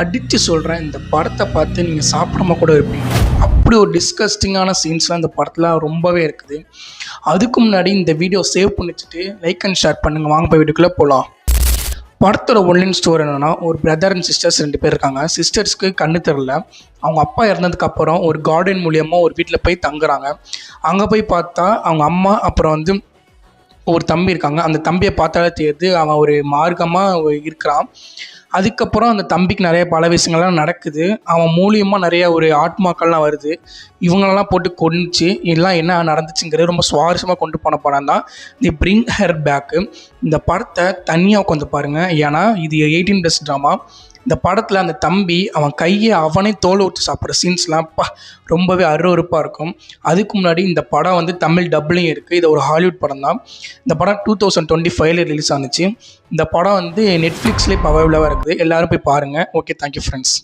அடித்து சொல்கிறேன், இந்த படத்தை பார்த்து நீங்கள் சாப்பிடாம கூட இருப்பீங்க. அப்படி ஒரு டிஸ்கஸ்டிங்கான சீன்ஸ்லாம் இந்த படத்தில் ரொம்பவே இருக்குது. அதுக்கு முன்னாடி இந்த வீடியோ சேவ் பண்ணி வச்சுட்டு லைக் அண்ட் ஷேர் பண்ணுங்கள். வாங்க போய் வீடியோக்குள்ளே போகலாம். படத்தோட ஒன்லைன் ஸ்டோரி என்னென்னா, ஒரு பிரதர் அண்ட் சிஸ்டர்ஸ் 2 பேர் இருக்காங்க. சிஸ்டர்ஸ்க்கு கண்ணு தெரில. அவங்க அப்பா இறந்ததுக்கப்புறம் ஒரு கார்டன் மூலியமாக ஒரு வீட்டில் போய் தங்குறாங்க. அங்கே போய் பார்த்தா அவங்க அம்மா அப்புறம் ஒரு தம்பி இருக்காங்க. அந்த தம்பியை பார்த்தாலே தெரியுது அவன் ஒரு மார்க்கமாக இருக்கிறான். அதுக்கப்புறம் அந்த தம்பிக்கு நிறைய பல விஷயங்கள்லாம் நடக்குது. அவன் மூலியமாக நிறைய ஒரு ஆத்மாக்கள்லாம் வருது. இவங்களெல்லாம் போட்டு கொன்னுச்சு. இதெல்லாம் என்ன நடந்துச்சுங்கிறது ரொம்ப சுவாரஸ்யமாக கொண்டு போன படம் தான் தி பிரிங் ஹர் பேக்கு. இந்த படத்தை தனியாக உட்காந்து பாருங்கள். ஏன்னா இது 18+ ட்ராமா. இந்த படத்தில் அந்த தம்பி அவன் கையை அவனே தோலை ஊற்றி சாப்பிட்ற சீன்ஸ்லாம் ரொம்பவே அருவருப்பாக இருக்கும். அதுக்கு முன்னாடி இந்த படம் தமிழ் டப்லையும் இருக்குது. இது ஒரு ஹாலிவுட் படம் தான். இந்த படம் 2025 ரிலீஸ் ஆனிச்சு. இந்த படம் நெட்ஃப்ளிக்ஸ்லேயே இப்போ அவைலபிளாக இருக்குது. எல்லோரும் போய் பாருங்கள். Okay, thank you friends.